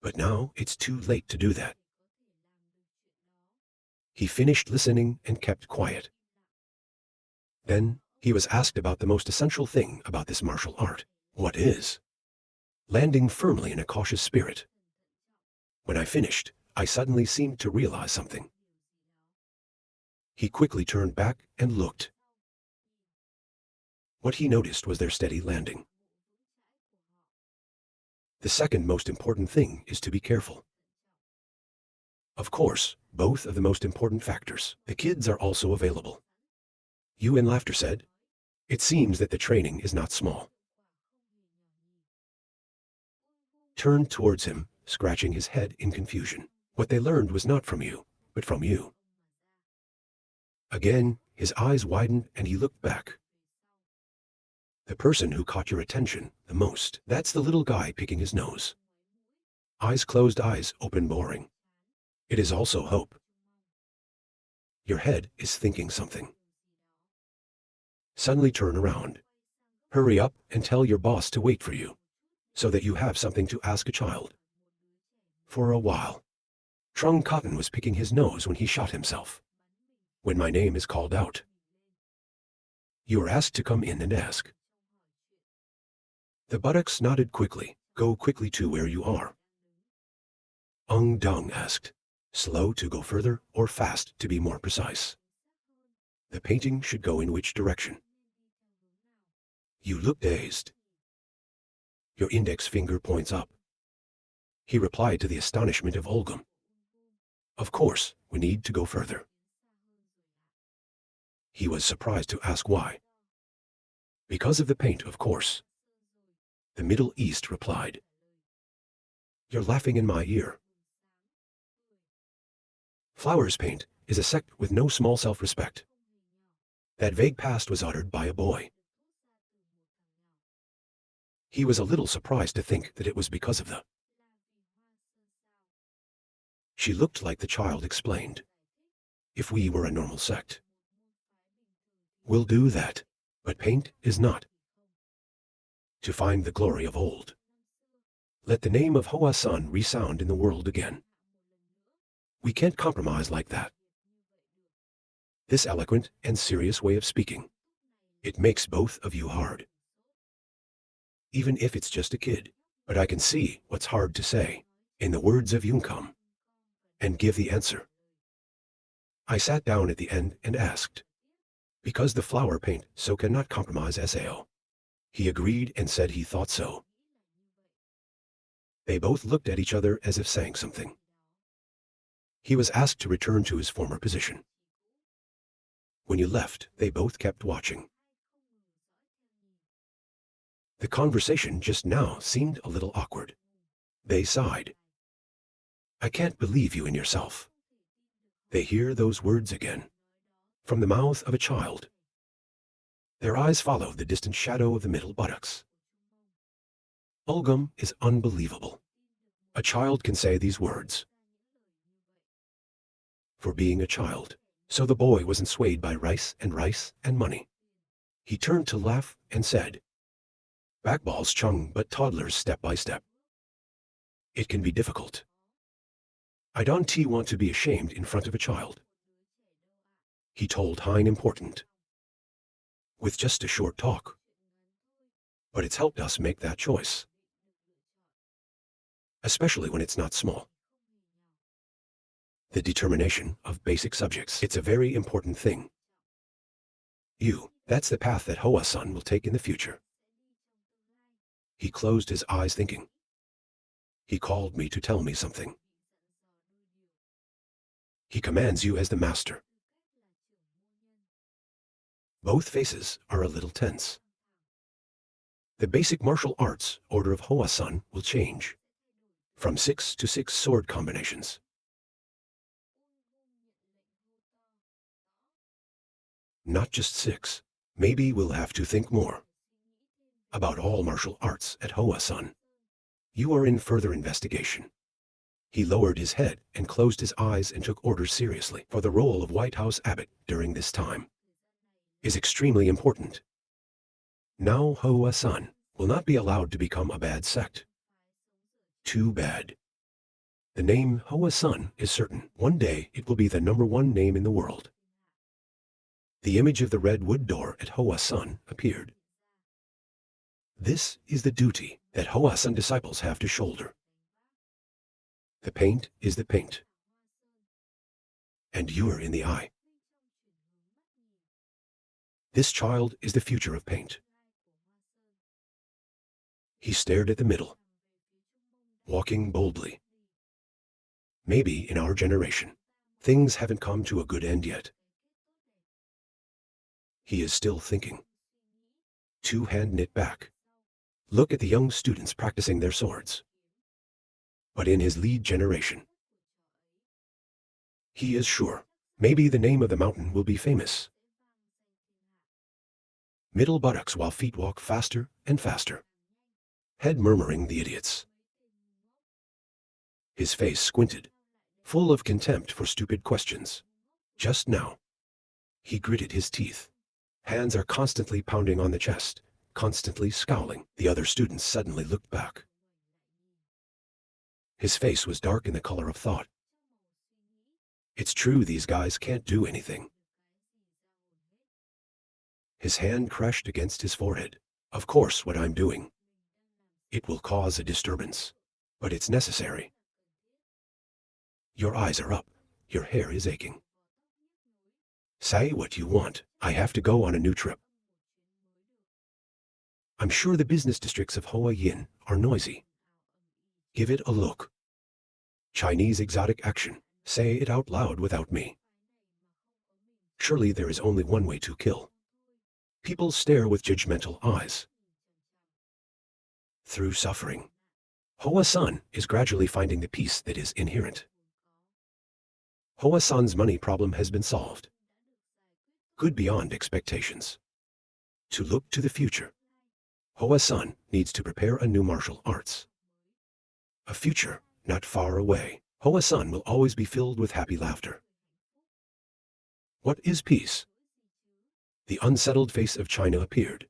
But now it's too late to do that. He finished listening and kept quiet. Then he was asked about the most essential thing about this martial art. What is? Landing firmly in a cautious spirit. When I finished, I suddenly seemed to realize something. He quickly turned back and looked. What he noticed was their steady landing. The second most important thing is to be careful. Of course, both of the most important factors. The kids are also available. You and Laughter said, it seems that the training is not small. Turned towards him, scratching his head in confusion. What they learned was not from you, but from you. Again, his eyes widened and he looked back. The person who caught your attention the most, that's the little guy picking his nose. Eyes closed, eyes open, boring. It is also hope. Your head is thinking something. Suddenly turn around. Hurry up and tell your boss to wait for you, so that you have something to ask a child. For a while, Trung Cotton was picking his nose when he shot himself. When my name is called out, you are asked to come in and ask. The buttocks nodded quickly. Go quickly to where you are. Dung asked, slow to go further or fast to be more precise. The painting should go in which direction? You look dazed. Your index finger points up. He replied to the astonishment of Olgum. Of course, we need to go further. He was surprised to ask why. Because of the paint, of course. The Middle East replied. You're laughing in my ear. Flowers paint is a sect with no small self-respect. That vague past was uttered by a boy. He was a little surprised to think that it was because of the... She looked like the child explained. If we were a normal sect, we'll do that, but paint is not. To find the glory of old. Let the name of Hoa Sun resound in the world again. We can't compromise like that. This eloquent and serious way of speaking, it makes both of you hard. Even if it's just a kid, but I can see what's hard to say, in the words of Yungkam, and give the answer. I sat down at the end and asked, because the flower paint so cannot compromise Sao. He agreed and said he thought so. They both looked at each other as if saying something. He was asked to return to his former position. When you left, they both kept watching. The conversation just now seemed a little awkward. They sighed. I can't believe you in yourself. They hear those words again, from the mouth of a child. Their eyes follow the distant shadow of the middle buttocks. Olgum is unbelievable. A child can say these words. For being a child, so the boy wasn't swayed by rice and money. He turned to laugh and said, Backballs Chung, but toddlers step by step. It can be difficult. I don't want to be ashamed in front of a child. He told Hein important. With just a short talk. But it's helped us make that choice. Especially when it's not small. The determination of basic subjects. It's a very important thing. That's the path that Hoa Sun will take in the future. He closed his eyes thinking. He called me to tell me something. He commands you as the master. Both faces are a little tense. The basic martial arts order of Hoa Sun will change. From 6 to 6 sword combinations. Not just 6. Maybe we'll have to think more. About all martial arts at Hoa Sun. You are in further investigation. He lowered his head and closed his eyes and took orders seriously, for the role of White House abbot during this time is extremely important. Now Hoa Sun will not be allowed to become a bad sect. Too bad. The name Hoa Sun is certain. One day it will be the #1 name in the world. The image of the red wood door at Hoa Sun appeared. This is the duty that Hoa Sun disciples have to shoulder. The paint is the paint. And you're in the eye. This child is the future of paint. He stared at the middle, walking boldly. Maybe in our generation, things haven't come to a good end yet. He is still thinking. Two hand knit back. Look at the young students practicing their swords. But in his lead generation, he is sure, maybe the name of the mountain will be famous. Middle buttocks while feet walk faster and faster. Head murmuring the idiots. His face squinted, full of contempt for stupid questions. Just now, he gritted his teeth. Hands are constantly pounding on the chest, constantly scowling. The other students suddenly looked back. His face was dark in the color of thought. It's true these guys can't do anything. His hand crashed against his forehead. Of course what I'm doing. It will cause a disturbance, but it's necessary. Your eyes are up. Your hair is aching. Say what you want. I have to go on a new trip. I'm sure the business districts of Hua Yin are noisy. Give it a look. Chinese exotic action. Say it out loud without me. Surely there is only one way to kill. People stare with judgmental eyes. Through suffering, Hoa Sun is gradually finding the peace that is inherent. Hoa Sun's money problem has been solved. Good beyond expectations. To look to the future, Hoa Sun needs to prepare a new martial arts. A future not far away. Hoa Sun will always be filled with happy laughter. What is peace? The unsettled face of China appeared.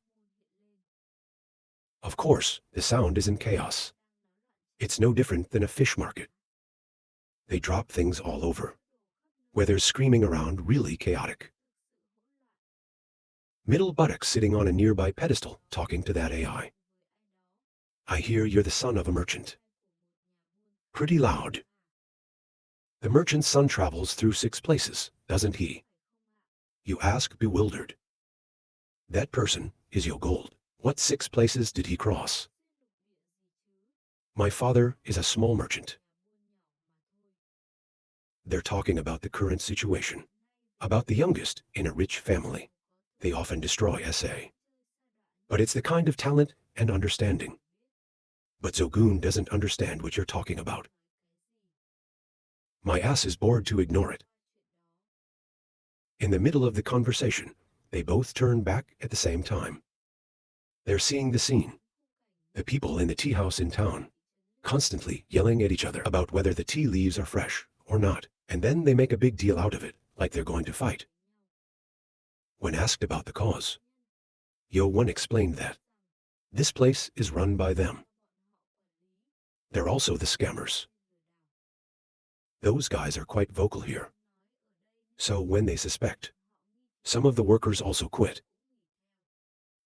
Of course, the sound isn't chaos. It's no different than a fish market. They drop things all over. Where there's screaming around, really chaotic. Middle buttocks sitting on a nearby pedestal, talking to that AI. I hear you're the son of a merchant. Pretty loud. The merchant's son travels through 6 places, doesn't he? You ask, bewildered. That person is your gold. What 6 places did he cross? My father is a small merchant. They're talking about the current situation. About the youngest in a rich family. They often destroy SA. But it's the kind of talent and understanding. But Zogun doesn't understand what you're talking about. My ass is bored to ignore it. In the middle of the conversation, they both turn back at the same time. They're seeing the scene. The people in the tea house in town, constantly yelling at each other about whether the tea leaves are fresh or not, and then they make a big deal out of it, like they're going to fight. When asked about the cause, Yo One explained that this place is run by them. They're also the scammers. Those guys are quite vocal here. So when they suspect, some of the workers also quit.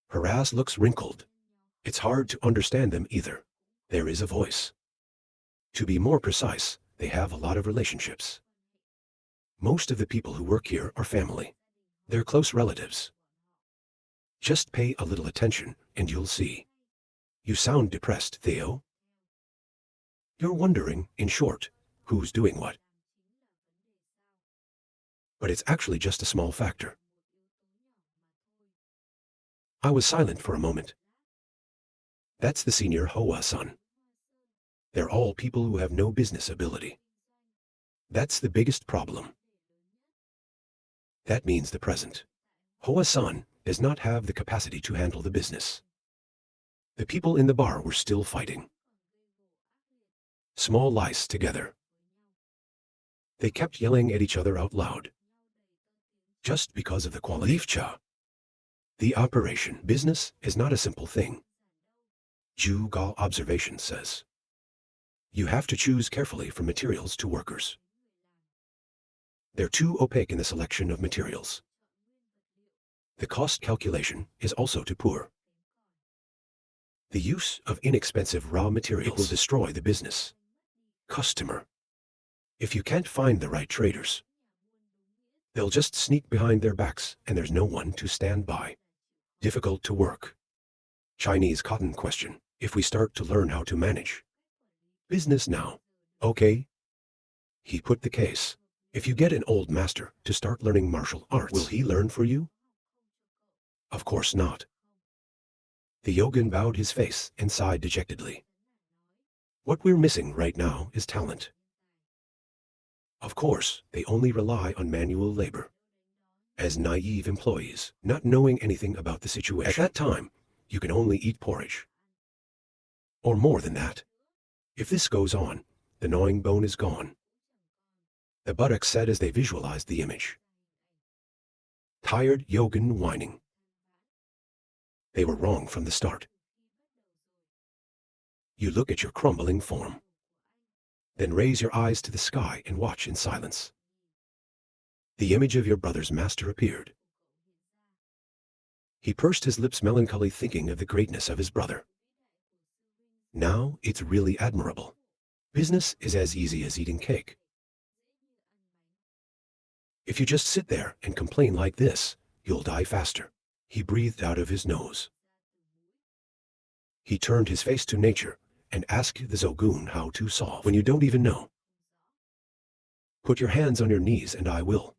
Her ass looks wrinkled. It's hard to understand them either. There is a voice. To be more precise, they have a lot of relationships. Most of the people who work here are family. They're close relatives. Just pay a little attention and you'll see. You sound depressed, Theo. You're wondering, in short, who's doing what. But it's actually just a small factor. I was silent for a moment. That's the senior Hoa Sun. They're all people who have no business ability. That's the biggest problem. That means the present. Hoa Sun does not have the capacity to handle the business. The people in the bar were still fighting. Small lice together. They kept yelling at each other out loud. Just because of the quality. Leaf cha. The operation business is not a simple thing. Ju Ga observation says. You have to choose carefully from materials to workers. They're too opaque in the selection of materials. The cost calculation is also too poor. The use of inexpensive raw materials will destroy the business. Customer. If you can't find the right traders, they'll just sneak behind their backs and there's no one to stand by. Difficult to work. Chinese cotton question. If we start to learn how to manage business now, okay? He put the case. If you get an old master to start learning martial arts, will he learn for you? Of course not. The Yogin bowed his face and sighed dejectedly. What we're missing right now is talent. Of course, they only rely on manual labor. As naive employees, not knowing anything about the situation. At that time, you can only eat porridge. Or more than that. If this goes on, the gnawing bone is gone. The buttocks said as they visualized the image. Tired Yogin whining. They were wrong from the start. You look at your crumbling form. Then raise your eyes to the sky and watch in silence. The image of your brother's master appeared. He pursed his lips melancholy, thinking of the greatness of his brother. Now it's really admirable. Business is as easy as eating cake. If you just sit there and complain like this, you'll die faster. He breathed out of his nose. He turned his face to nature and asked the Zogun how to solve when you don't even know. Put your hands on your knees and I will.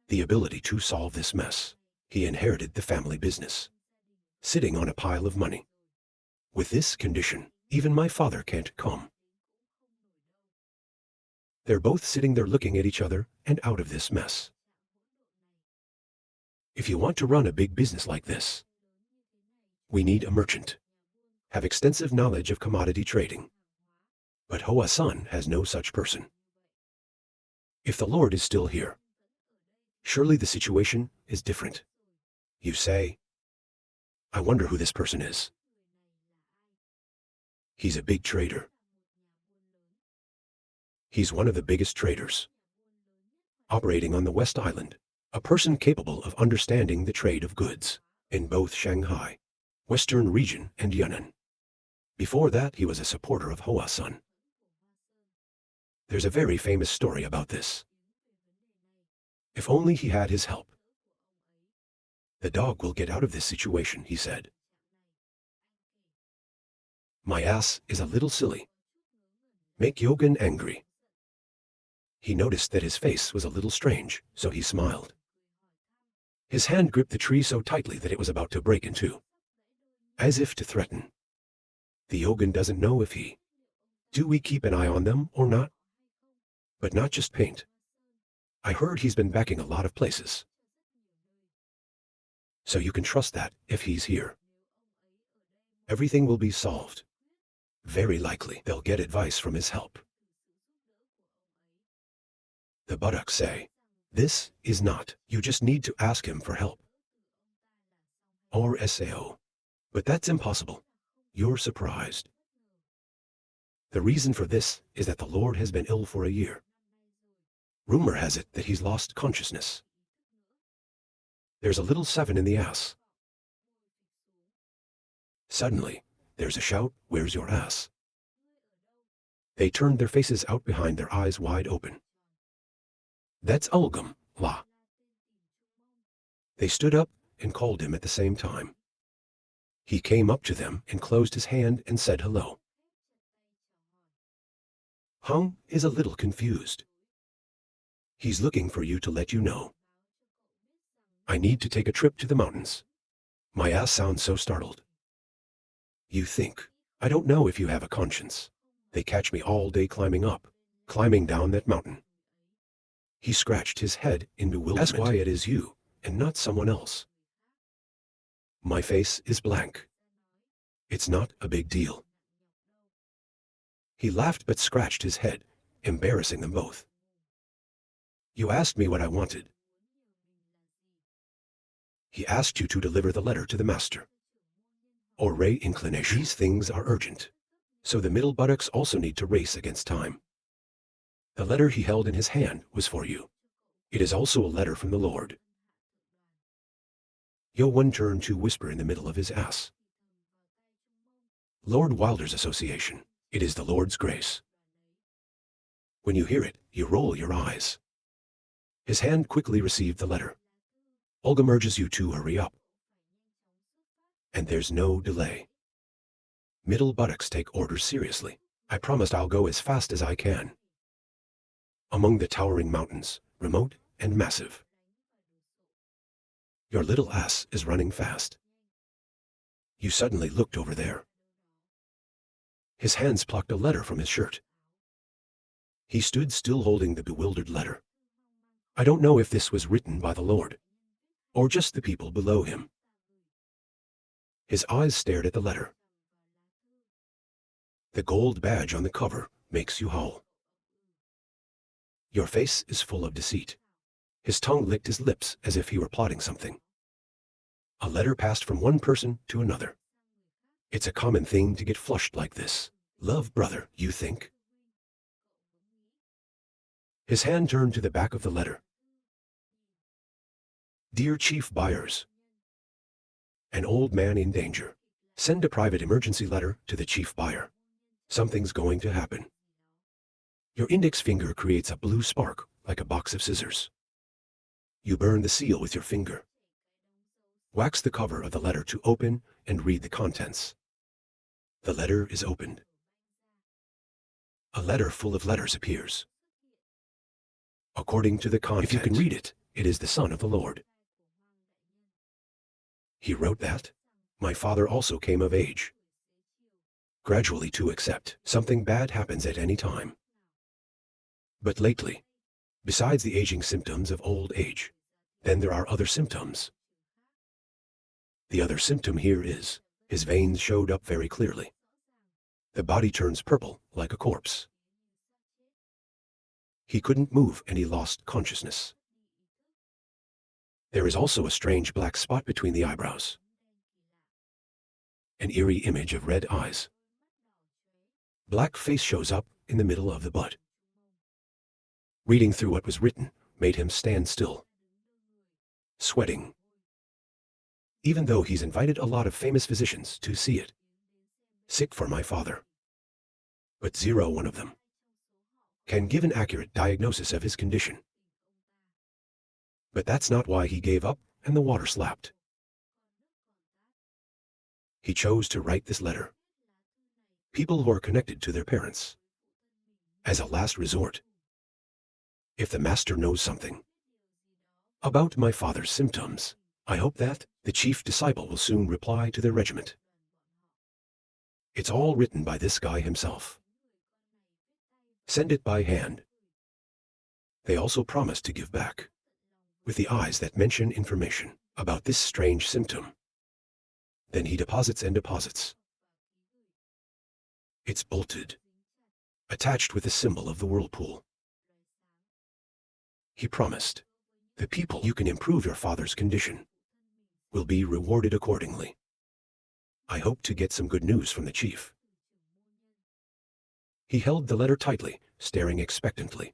The ability to solve this mess. He inherited the family business. Sitting on a pile of money. With this condition, even my father can't come. They're both sitting there looking at each other and out of this mess. If you want to run a big business like this, we need a merchant. Have extensive knowledge of commodity trading. But Hua-san has no such person. If the Lord is still here, surely the situation is different. You say, I wonder who this person is. He's a big trader. He's one of the biggest traders. Operating on the West Island, a person capable of understanding the trade of goods in both Shanghai, Western region and Yunnan. Before that, he was a supporter of Hua-san. There's a very famous story about this. If only he had his help. The dog will get out of this situation, he said. My ass is a little silly. Make Yogin angry. He noticed that his face was a little strange, so he smiled. His hand gripped the tree so tightly that it was about to break in two. As if to threaten. The Yogin doesn't know if he. Do we keep an eye on them or not? But not just paint. I heard he's been backing a lot of places. So you can trust that, if he's here, everything will be solved. Very likely they'll get advice from his help. The buttocks say, this is not, you just need to ask him for help. Or SAO. But that's impossible. You're surprised. The reason for this is that the Lord has been ill for a year. Rumor has it that he's lost consciousness. There's a little 7 in the ass. Suddenly, there's a shout, where's your ass? They turned their faces out behind their eyes wide open. That's Ulgum, La. They stood up and called him at the same time. He came up to them and closed his hand and said hello. Hung is a little confused. He's looking for you to let you know. I need to take a trip to the mountains. My ass sounds so startled. You think, I don't know if you have a conscience. They catch me all day climbing up, climbing down that mountain. He scratched his head in bewilderment. That's why it is you, and not someone else. My face is blank. It's not a big deal. He laughed but scratched his head, embarrassing them both. You asked me what I wanted. He asked you to deliver the letter to the master. Or Reincarnation. These things are urgent. So the middle buttocks also need to race against time. The letter he held in his hand was for you. It is also a letter from the Lord. Yo One turned to whisper in the middle of his ass. Lord Wilder's Association. It is the Lord's grace. When you hear it, you roll your eyes. His hand quickly received the letter. Olga urges you to hurry up. And there's no delay. Middle buttocks take orders seriously. I promised I'll go as fast as I can. Among the towering mountains, remote and massive. Your little ass is running fast. You suddenly looked over there. His hands plucked a letter from his shirt. He stood still holding the bewildered letter. I don't know if this was written by the Lord, or just the people below him. His eyes stared at the letter. The gold badge on the cover makes you howl. Your face is full of deceit. His tongue licked his lips as if he were plotting something. A letter passed from one person to another. It's a common thing to get flushed like this. Love, brother, you think? His hand turned to the back of the letter. Dear Chief Buyers, an old man in danger. Send a private emergency letter to the chief buyer. Something's going to happen. Your index finger creates a blue spark like a box of scissors. You burn the seal with your finger. Wax the cover of the letter to open and read the contents. The letter is opened. A letter full of letters appears. According to the content, if you can read it, it is the Son of the Lord. He wrote that my father also came of age. Gradually to accept something bad happens at any time. But lately, besides the aging symptoms of old age, then there are other symptoms. The other symptom here is, his veins showed up very clearly. The body turns purple like a corpse. He couldn't move and he lost consciousness. There is also a strange black spot between the eyebrows. An eerie image of red eyes. Black face shows up in the middle of the butt. Reading through what was written made him stand still, sweating. Even though he's invited a lot of famous physicians to see it. Sick for my father. But zero one of them can give an accurate diagnosis of his condition. But that's not why he gave up and the water slapped. He chose to write this letter. People who are connected to their parents. As a last resort. If the master knows something about my father's symptoms, I hope that the chief disciple will soon reply to their regiment. It's all written by this guy himself. Send it by hand. They also promise to give back, with the eyes that mention information about this strange symptom. Then he deposits and deposits. It's bolted, attached with the symbol of the whirlpool. He promised, the people you can improve your father's condition will be rewarded accordingly. I hope to get some good news from the chief. He held the letter tightly, staring expectantly.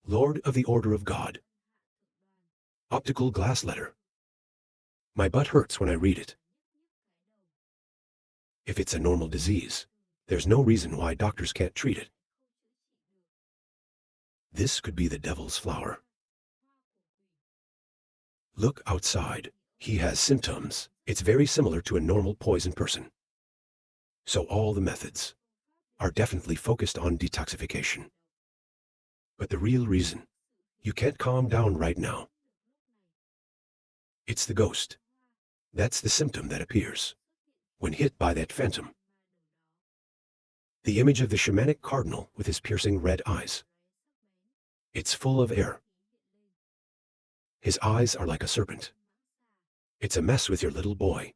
Lord of the Order of God. Optical glass letter. My butt hurts when I read it. If it's a normal disease, there's no reason why doctors can't treat it. This could be the devil's flower. Look outside. He has symptoms. It's very similar to a normal poison person. So all the methods are definitely focused on detoxification. But the real reason you can't calm down right now, it's the ghost. That's the symptom that appears when hit by that phantom. The image of the shamanic cardinal with his piercing red eyes. It's full of air. His eyes are like a serpent. It's a mess with your little boy.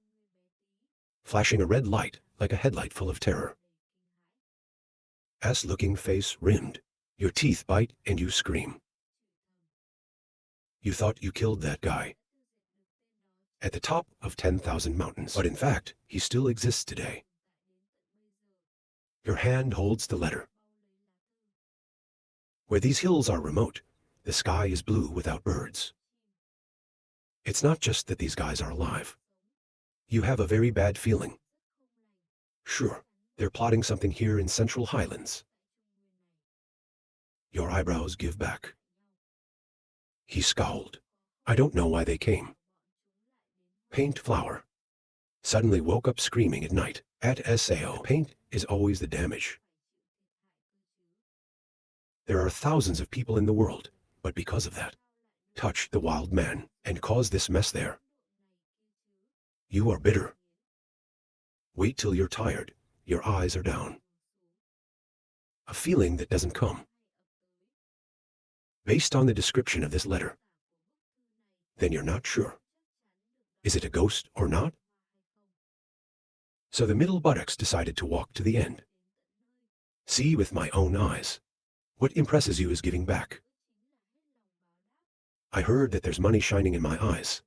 Flashing a red light like a headlight full of terror. Ass-looking face rimmed. Your teeth bite and you scream. You thought you killed that guy. at the top of 10,000 mountains. But in fact, he still exists today. Your hand holds the letter. Where these hills are remote, the sky is blue without birds. It's not just that these guys are alive. You have a very bad feeling. Sure, they're plotting something here in Central Highlands. Your eyebrows give back. He scowled. I don't know why they came. Paint flower. Suddenly woke up screaming at night. At SAO, paint is always the damage. There are thousands of people in the world, but because of that, touch the wild man and cause this mess there. You are bitter. Wait till you're tired, your eyes are down. A feeling that doesn't come. Based on the description of this letter, then you're not sure. Is it a ghost or not? So the middle buttocks decided to walk to the end. See with my own eyes. What impresses you is giving back. I heard that there's money shining in my eyes.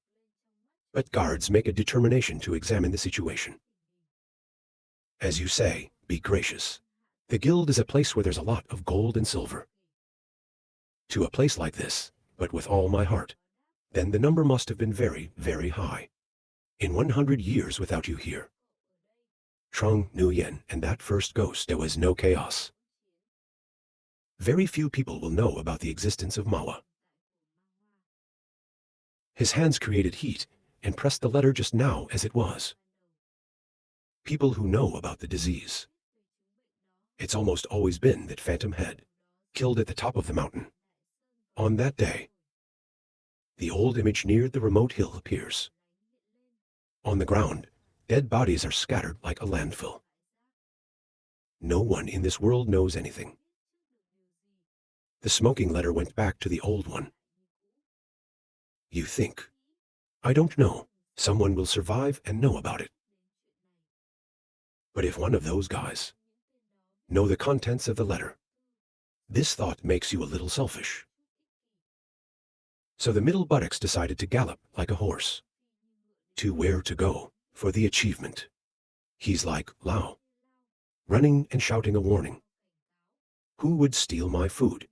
But guards make a determination to examine the situation. As you say, be gracious. The guild is a place where there's a lot of gold and silver. To a place like this, but with all my heart, then the number must have been very, very high. In 100 years without you here. Chung Myung and that first ghost, there was no chaos. Very few people will know about the existence of Manhwa. His hands created heat and pressed the letter just now as it was. People who know about the disease. It's almost always been that phantom head, killed at the top of the mountain. On that day, the old image near the remote hill appears. On the ground, dead bodies are scattered like a landfill. No one in this world knows anything. The smoking letter went back to the old one. You think, I don't know, someone will survive and know about it. But if one of those guys know the contents of the letter, this thought makes you a little selfish. So the middle buttocks decided to gallop like a horse. To where to go for the achievement. He's like Lao, running and shouting a warning. Who would steal my food?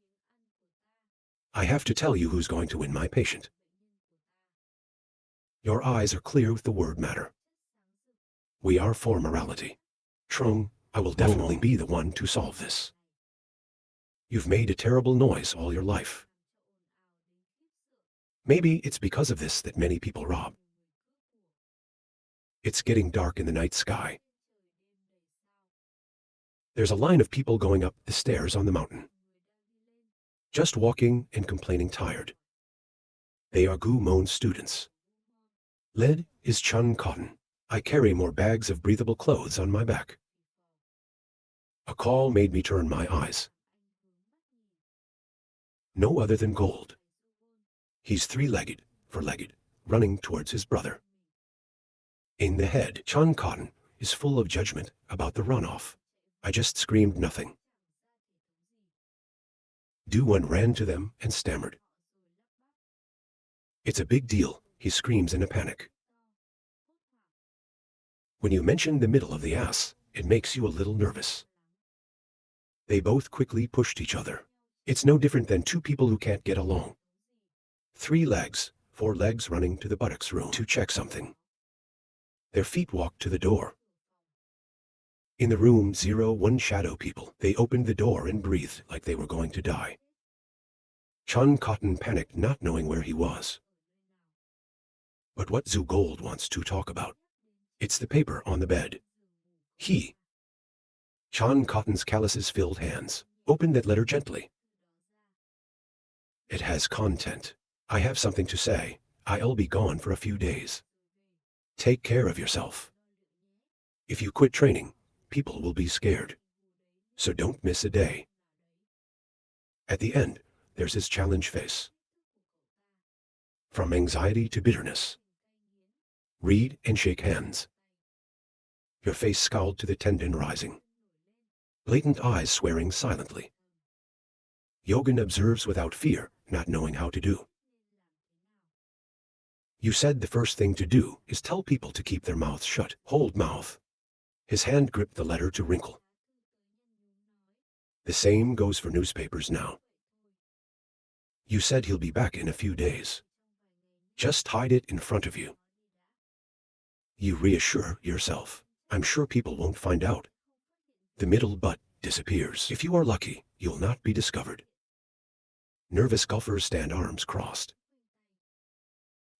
I have to tell you who's going to win my patient. Your eyes are clear with the word matter. We are for morality. Chung, I will definitely be the one to solve this. You've made a terrible noise all your life. Maybe it's because of this that many people rob. It's getting dark in the night sky. There's a line of people going up the stairs on the mountain. Just walking and complaining tired. They are Gumon students. Lead is Chun cotton. I carry more bags of breathable clothes on my back. A call made me turn my eyes. No other than Gold. He's three-legged, four-legged, running towards his brother. In the head, Chun Cotton is full of judgment about the runoff. I just screamed nothing. Do-one ran to them and stammered. It's a big deal, he screams in a panic. When you mention the middle of the ass, it makes you a little nervous. They both quickly pushed each other. It's no different than two people who can't get along. 3 legs, 4 legs running to the buttocks room to check something. Their feet walked to the door. In the room 01 shadow people, they opened the door and breathed like they were going to die. Chun Cotton panicked, not knowing where he was. But what Zhu Gold wants to talk about? It's the paper on the bed. Chun Cotton's calluses filled hands, opened that letter gently. It has content. I have something to say. I'll be gone for a few days. Take care of yourself. If you quit training, people will be scared. So don't miss a day. At the end, there's his challenge face. From anxiety to bitterness. Read and shake hands. Your face scowled to the tendon rising. Blatant eyes swearing silently. Yogan observes without fear, not knowing how to do. You said the first thing to do is tell people to keep their mouths shut. Hold mouth. His hand gripped the letter to wrinkle. The same goes for newspapers now. You said he'll be back in a few days. Just hide it in front of you. You reassure yourself. I'm sure people won't find out. The middle butt disappears. If you are lucky, you'll not be discovered. Nervous golfers stand arms crossed.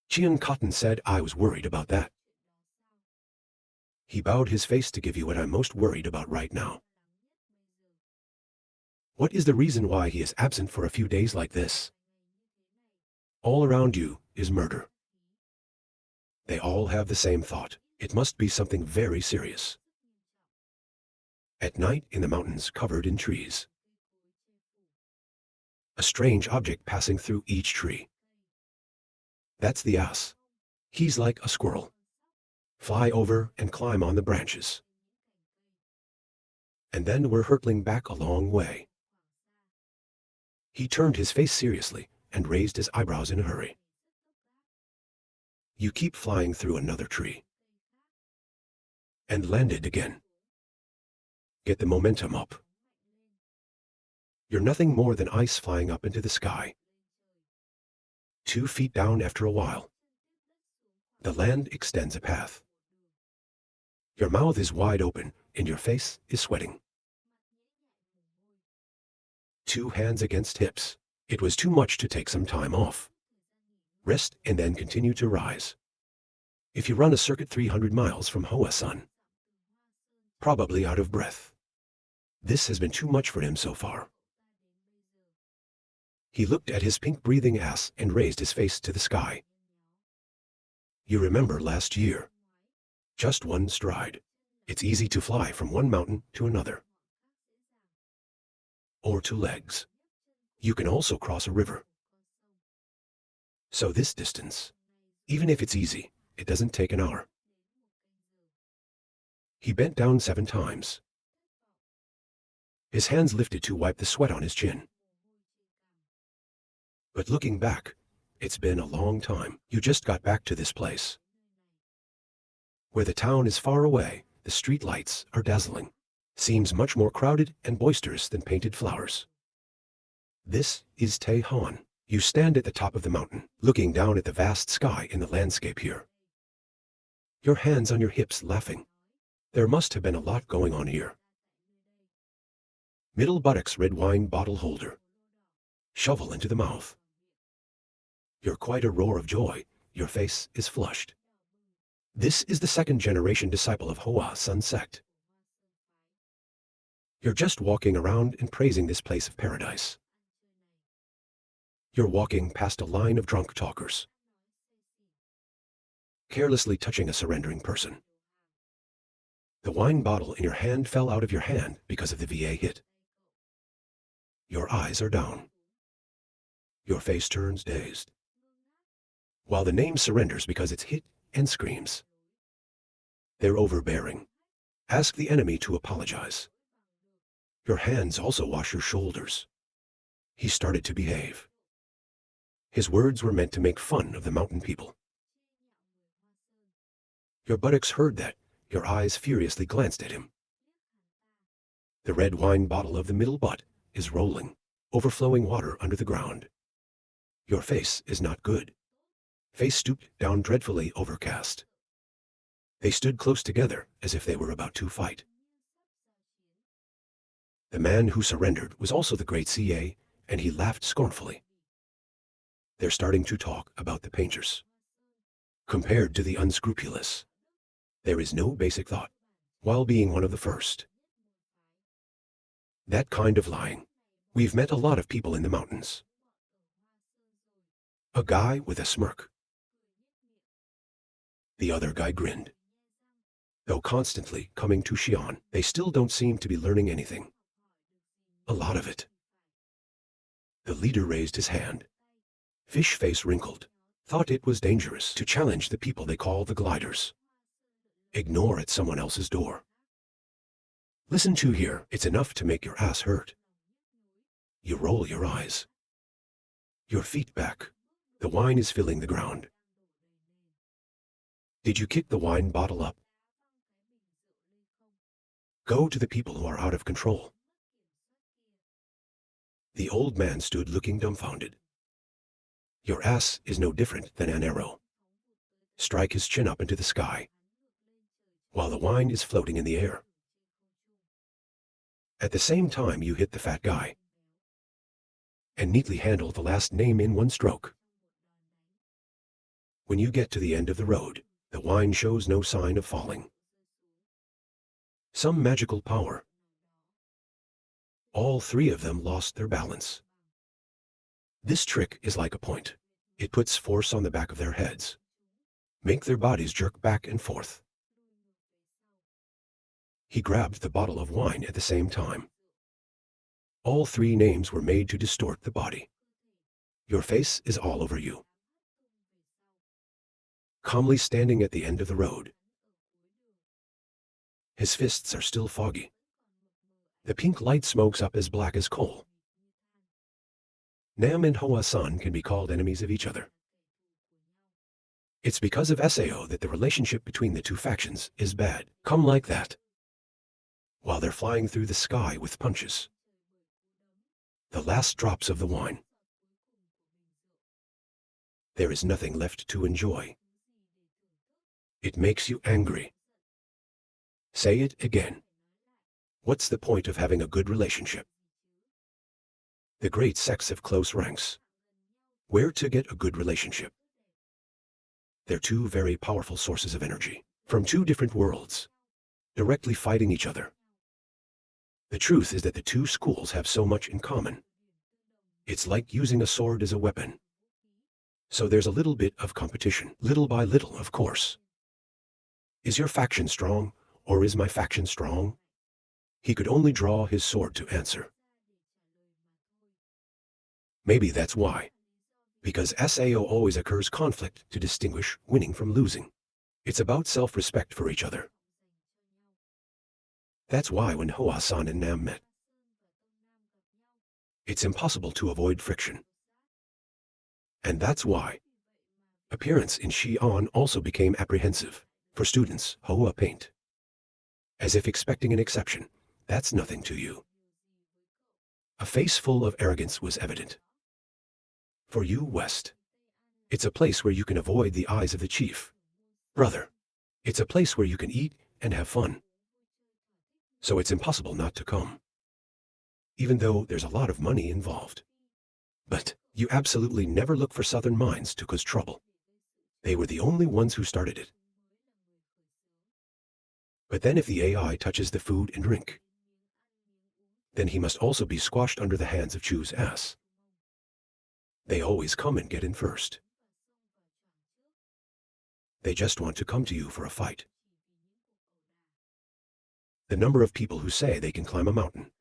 Chiang Cotton said I was worried about that. He bowed his face to give you what I'm most worried about right now. What is the reason why he is absent for a few days like this? All around you is murder. They all have the same thought. It must be something very serious. At night in the mountains covered in trees. A strange object passing through each tree. That's the ass. He's like a squirrel. Fly over and climb on the branches. And then we're hurtling back a long way. He turned his face seriously and raised his eyebrows in a hurry. You keep flying through another tree. And landed again. Get the momentum up. You're nothing more than ice flying up into the sky. 2 feet down after a while. The land extends a path. Your mouth is wide open and your face is sweating. 2 hands against hips. It was too much to take some time off. Rest and then continue to rise. If you run a circuit 300 miles from Hoa Sun, probably out of breath. This has been too much for him so far. He looked at his pink-breathing ass and raised his face to the sky. You remember last year. Just one stride. It's easy to fly from one mountain to another. Or 2 legs. You can also cross a river. So this distance, even if it's easy, it doesn't take an hour. He bent down 7 times. His hands lifted to wipe the sweat on his chin. But looking back, it's been a long time. You just got back to this place. Where the town is far away, the street lights are dazzling. Seems much more crowded and boisterous than painted flowers. This is Taehan. You stand at the top of the mountain, looking down at the vast sky in the landscape here. Your hands on your hips laughing. There must have been a lot going on here. Middle buttocks red wine bottle holder. Shovel into the mouth. You're quite a roar of joy. Your face is flushed. This is the 2nd generation disciple of Hua Sect. You're just walking around and praising this place of paradise. You're walking past a line of drunk talkers. Carelessly touching a surrendering person. The wine bottle in your hand fell out of your hand because of the VA hit. Your eyes are down. Your face turns dazed. While the name surrenders because it's hit and screams. They're overbearing. Ask the enemy to apologize. Your hands also wash your shoulders. He started to behave. His words were meant to make fun of the mountain people. Your buttocks heard that. Your eyes furiously glanced at him. The red wine bottle of the middle butt is rolling, overflowing water under the ground. Your face is not good. Face stooped down dreadfully overcast. They stood close together as if they were about to fight. The man who surrendered was also the great CA, and he laughed scornfully. They're starting to talk about the painters. Compared to the unscrupulous, there is no basic thought, while being one of the first. That kind of lying. We've met a lot of people in the mountains. A guy with a smirk. The other guy grinned. Though constantly coming to Xi'an, they still don't seem to be learning anything. A lot of it. The leader raised his hand. Fish face wrinkled. Thought it was dangerous to challenge the people they call the gliders. Ignore at someone else's door. Listen to here, it's enough to make your ass hurt. You roll your eyes. Your feet back. The wine is filling the ground. Did you kick the wine bottle up? Go to the people who are out of control. The old man stood looking dumbfounded. Your ass is no different than an arrow. Strike his chin up into the sky, while the wine is floating in the air. At the same time you hit the fat guy, and neatly handle the last name in one stroke. When you get to the end of the road, the wine shows no sign of falling. Some magical power. All three of them lost their balance. This trick is like a point. It puts force on the back of their heads. Make their bodies jerk back and forth. He grabbed the bottle of wine at the same time. All three names were made to distort the body. Your face is all over you. Calmly standing at the end of the road. His fists are still foggy. The pink light smokes up as black as coal. Nam and Hoa-san can be called enemies of each other. It's because of Sao that the relationship between the two factions is bad. Come like that, while they're flying through the sky with punches. The last drops of the wine. There is nothing left to enjoy. It makes you angry. Say it again. What's the point of having a good relationship? The great sects have close ranks. Where to get a good relationship? They're two very powerful sources of energy, from two different worlds, directly fighting each other. The truth is that the two schools have so much in common. It's like using a sword as a weapon. So there's a little bit of competition, little by little, of course. Is your faction strong, or is my faction strong? He could only draw his sword to answer. Maybe that's why. Because Sao always occurs conflict to distinguish winning from losing. It's about self-respect for each other. That's why when Hoa-san and Nam met, it's impossible to avoid friction. And that's why appearance in Xi'an also became apprehensive for students, Hoa paint. As if expecting an exception, that's nothing to you. A face full of arrogance was evident. For you, West, it's a place where you can avoid the eyes of the chief. Brother, it's a place where you can eat and have fun. So it's impossible not to come. Even though there's a lot of money involved. But you absolutely never look for southern minds to cause trouble. They were the only ones who started it. But then if the AI touches the food and drink, then he must also be squashed under the hands of Chu's ass. They always come and get in first. They just want to come to you for a fight. The number of people who say they can climb a mountain.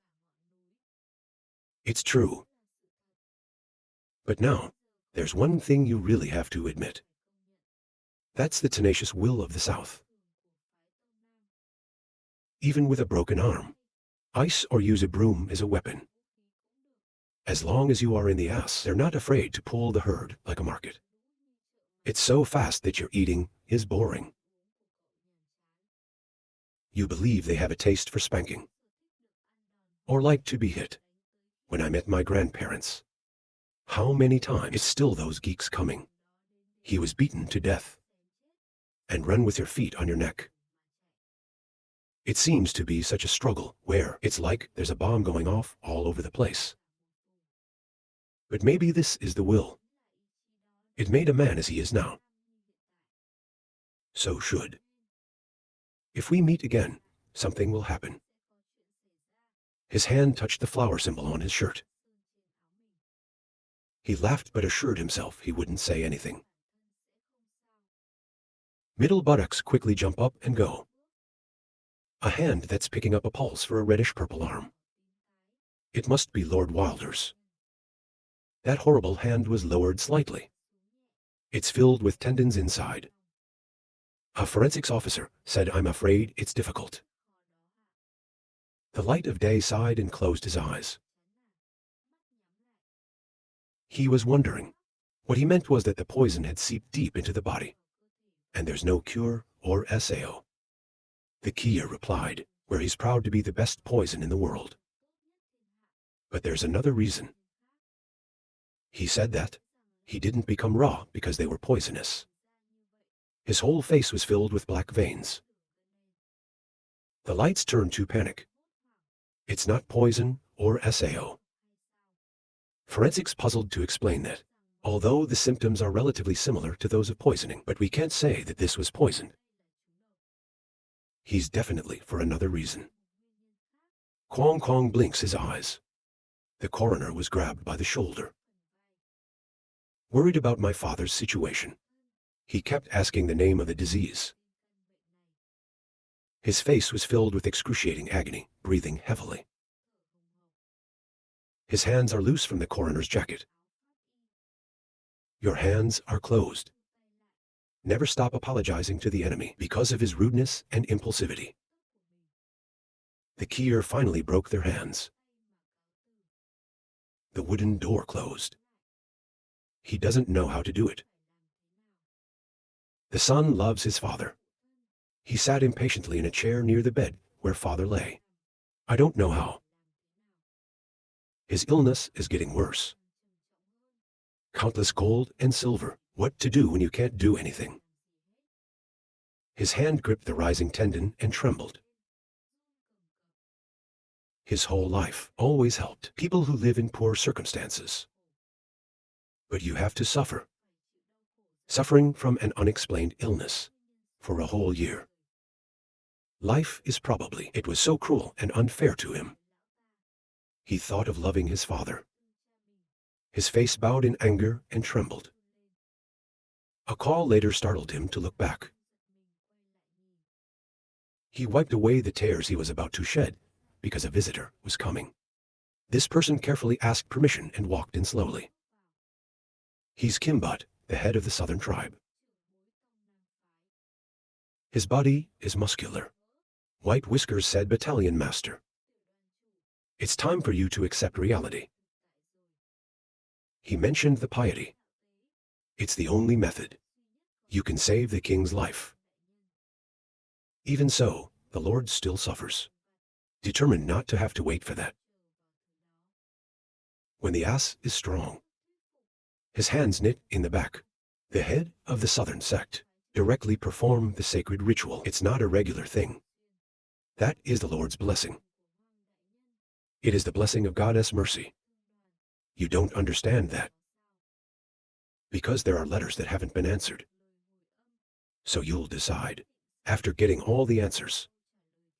It's true. But now, there's one thing you really have to admit. That's the tenacious will of the South. Even with a broken arm, ice or use a broom as a weapon. As long as you are in the ass, they're not afraid to pull the herd like a market. It's so fast that your eating is boring. You believe they have a taste for spanking. Or like to be hit. When I met my grandparents, how many times? It's still those geeks coming. He was beaten to death. And run with your feet on your neck. It seems to be such a struggle where it's like there's a bomb going off all over the place. But maybe this is the will. It made a man as he is now. So should. If we meet again, something will happen. His hand touched the flower symbol on his shirt. He laughed but assured himself he wouldn't say anything. Middle buttocks quickly jump up and go. A hand that's picking up a pulse for a reddish-purple arm. It must be Lord Wilder's. That horrible hand was lowered slightly. It's filled with tendons inside. A forensics officer said, "I'm afraid it's difficult." The light of day sighed and closed his eyes. He was wondering. What he meant was that the poison had seeped deep into the body. And there's no cure or SAO. The Kia replied, where he's proud to be the best poison in the world. But there's another reason. He said that he didn't become raw because they were poisonous. His whole face was filled with black veins. The lights turned to panic. It's not poison or SAO. Forensics puzzled to explain that, although the symptoms are relatively similar to those of poisoning, but we can't say that this was poisoned. He's definitely for another reason. Kwong Kong blinks his eyes. The coroner was grabbed by the shoulder. Worried about my father's situation, he kept asking the name of the disease. His face was filled with excruciating agony, breathing heavily. His hands are loose from the coroner's jacket. Your hands are closed. Never stop apologizing to the enemy because of his rudeness and impulsivity. The Kier finally broke their hands. The wooden door closed. He doesn't know how to do it. The son loves his father. He sat impatiently in a chair near the bed where father lay. I don't know how. His illness is getting worse. Countless gold and silver. What to do when you can't do anything? His hand gripped the rising tendon and trembled. His whole life always helped people who live in poor circumstances. But you have to suffer. Suffering from an unexplained illness for a whole year. Life is probably, it was so cruel and unfair to him. He thought of loving his father. His face bowed in anger and trembled. A call later startled him to look back. He wiped away the tears he was about to shed because a visitor was coming. This person carefully asked permission and walked in slowly. He's Kimbat, the head of the southern tribe. His body is muscular. White whiskers said battalion master. It's time for you to accept reality. He mentioned the piety. It's the only method. You can save the king's life. Even so, the Lord still suffers, determined not to have to wait for that. When the ass is strong, his hands knit in the back, the head of the southern sect directly perform the sacred ritual. It's not a regular thing. That is the Lord's blessing. It is the blessing of Goddess Mercy. You don't understand that. Because there are letters that haven't been answered. So you'll decide, after getting all the answers.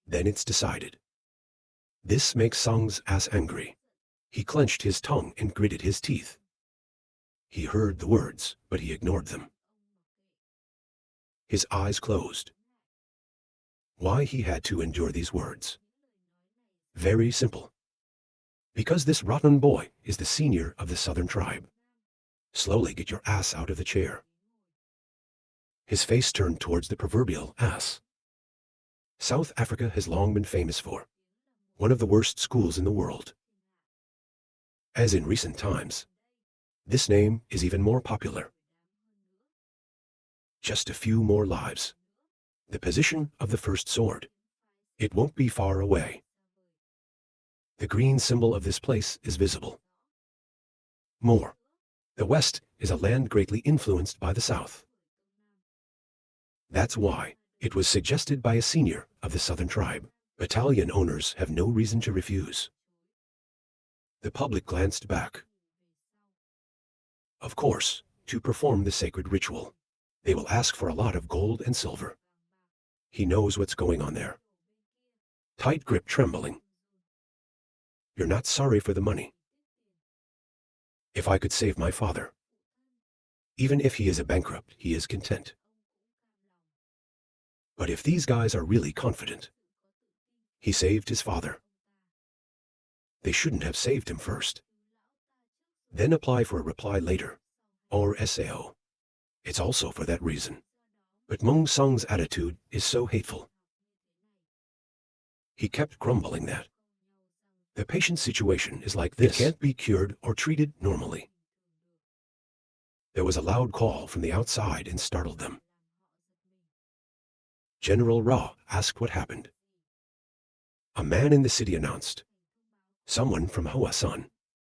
Then it's decided. This makes Sung's ass angry. He clenched his tongue and gritted his teeth. He heard the words, but he ignored them. His eyes closed. Why he had to endure these words? Very simple. Because this rotten boy is the senior of the southern tribe. Slowly get your ass out of the chair. His face turned towards the proverbial ass. South Africa has long been famous for one of the worst schools in the world. As in recent times, this name is even more popular. Just a few more lives. The position of the first sword. It won't be far away. The green symbol of this place is visible. More. The West is a land greatly influenced by the South. That's why it was suggested by a senior of the southern tribe. Battalion owners have no reason to refuse. The public glanced back. Of course, to perform the sacred ritual, they will ask for a lot of gold and silver. He knows what's going on there. Tight grip trembling. You're not sorry for the money. If I could save my father. Even if he is a bankrupt, he is content. But if these guys are really confident, he saved his father. They shouldn't have saved him first. Then apply for a reply later, or SAO. It's also for that reason. But Meng Sung's attitude is so hateful. He kept grumbling that the patient's situation is like this. It can't be cured or treated normally. There was a loud call from the outside and startled them. General Ra asked what happened. A man in the city announced, "Someone from Hua-san